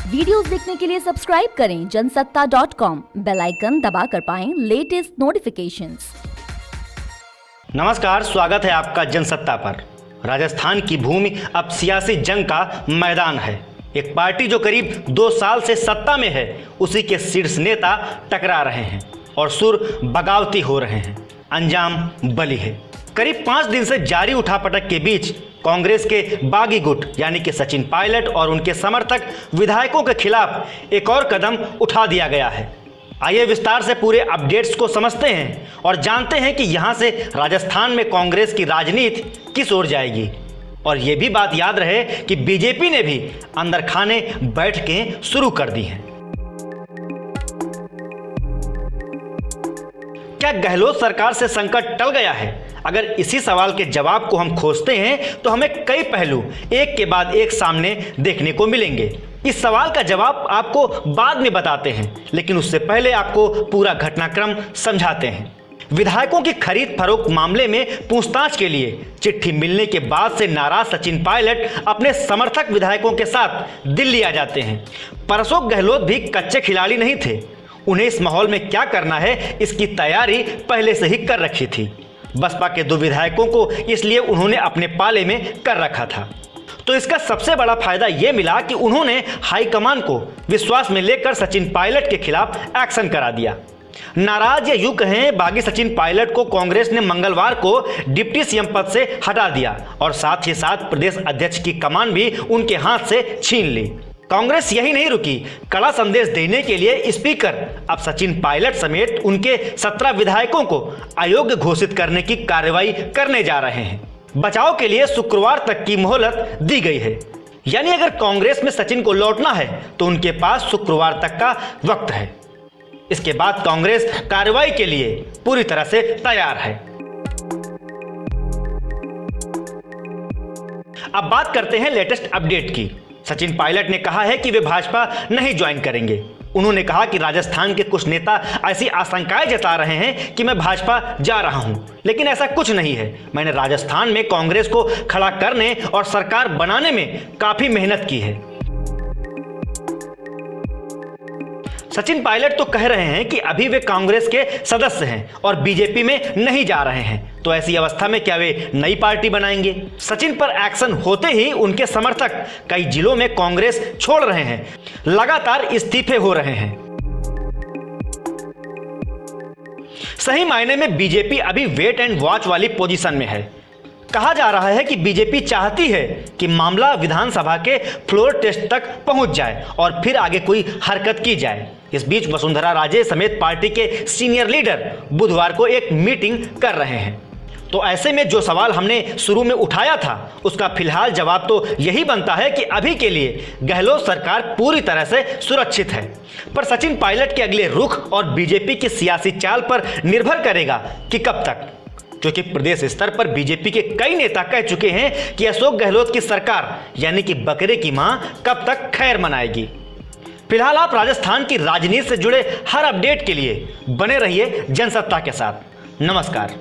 Videos देखने के लिए सब्सक्राइब करें जनसत्ता.com, बेल आइकन दबाकर पाएं लेटेस्ट नोटिफिकेशंस। नमस्कार, स्वागत है आपका जनसत्ता पर। राजस्थान की भूमि अब सियासी जंग का मैदान है। एक पार्टी जो करीब 2 साल से सत्ता में है, उसी के शीर्ष नेता टकरा रहे हैं और सुर बगावती हो रहे हैं। अंजाम बली है। करीब 5 दिन से जारी उठापटक के बीच कांग्रेस के बागी गुट यानी कि सचिन पायलट और उनके समर्थक विधायकों के खिलाफ एक और कदम उठा दिया गया है। आइए विस्तार से पूरे अपडेट्स को समझते हैं और जानते हैं कि यहां से राजस्थान में कांग्रेस की राजनीति किस ओर जाएगी। और यह भी बात याद रहे कि बीजेपी ने भी अंदर खाने बैठकें शुरू कर दी हैं। क्या गहलोत सरकार से संकट टल गया है? अगर इसी सवाल के जवाब को हम खोजते हैं तो हमें कई पहलू एक के बाद एक सामने देखने को मिलेंगे। इस सवाल का जवाब आपको बाद में बताते हैं, लेकिन उससे पहले आपको पूरा घटनाक्रम समझाते हैं। विधायकों की खरीद फरोख्त मामले में पूछताछ के लिए चिट्ठी मिलने के बाद से नाराज सचिन पायलट अपने समर्थक विधायकों के साथ दिल्ली आ जाते हैं। पर अशोक गहलोत भी कच्चे खिलाड़ी नहीं थे। उन्हें इस माहौल में क्या करना है, इसकी तैयारी पहले से ही कर रखी थी। बसपा के 2 विधायकों को इसलिए उन्होंने अपने पाले में कर रखा था। तो इसका सबसे बड़ा फायदा यह मिला कि उन्होंने हाईकमान को विश्वास में लेकर सचिन पायलट के खिलाफ एक्शन करा दिया। नाराज या यूं कहें बागी सचिन पायलट को कांग्रेस ने मंगलवार को डिप्टी सीएम पद से हटा दिया और साथ ही साथ प्रदेश अध्यक्ष की कमान भी उनके हाथ से छीन ली। कांग्रेस यही नहीं रुकी, कड़ा संदेश देने के लिए स्पीकर अब सचिन पायलट समेत उनके 17 विधायकों को अयोग्य घोषित करने की कार्रवाई करने जा रहे हैं। बचाव के लिए शुक्रवार तक की मोहलत दी गई है। यानी अगर कांग्रेस में सचिन को लौटना है तो उनके पास शुक्रवार तक का वक्त है। इसके बाद कांग्रेस कार्रवाई के लिए पूरी तरह से तैयार है। अब बात करते हैं लेटेस्ट अपडेट की। सचिन पायलट ने कहा है कि वे भाजपा नहीं ज्वाइन करेंगे। उन्होंने कहा कि राजस्थान के कुछ नेता ऐसी आशंकाएं जता रहे हैं कि मैं भाजपा जा रहा हूं, लेकिन ऐसा कुछ नहीं है। मैंने राजस्थान में कांग्रेस को खड़ा करने और सरकार बनाने में काफी मेहनत की है। सचिन पायलट तो कह रहे हैं कि अभी वे कांग्रेस के सदस्य हैं और बीजेपी में नहीं जा रहे हैं, तो ऐसी अवस्था में क्या वे नई पार्टी बनाएंगे? सचिन पर एक्शन होते ही उनके समर्थक कई जिलों में कांग्रेस छोड़ रहे हैं, लगातार इस्तीफे हो रहे हैं। सही मायने में बीजेपी अभी वेट एंड वॉच वाली पोजीशन में है। कहा जा रहा है कि बीजेपी चाहती है कि मामला विधानसभा के फ्लोर टेस्ट तक पहुंच जाए और फिर आगे कोई हरकत की जाए। इस बीच वसुंधरा राजे समेत पार्टी के सीनियर लीडर बुधवार को एक मीटिंग कर रहे हैं। तो ऐसे में जो सवाल हमने शुरू में उठाया था, उसका फिलहाल जवाब तो यही बनता है कि अभी के लिए गहलोत सरकार पूरी तरह से सुरक्षित है। पर सचिन पायलट के अगले रुख और बीजेपी की सियासी चाल पर निर्भर करेगा कि कब तक, क्योंकि प्रदेश स्तर पर बीजेपी के कई नेता कह चुके हैं कि अशोक गहलोत की सरकार यानी कि बकरे की मां कब तक खैर मनाएगी। फिलहाल आप राजस्थान की राजनीति से जुड़े हर अपडेट के लिए बने रहिए जनसत्ता के साथ। नमस्कार।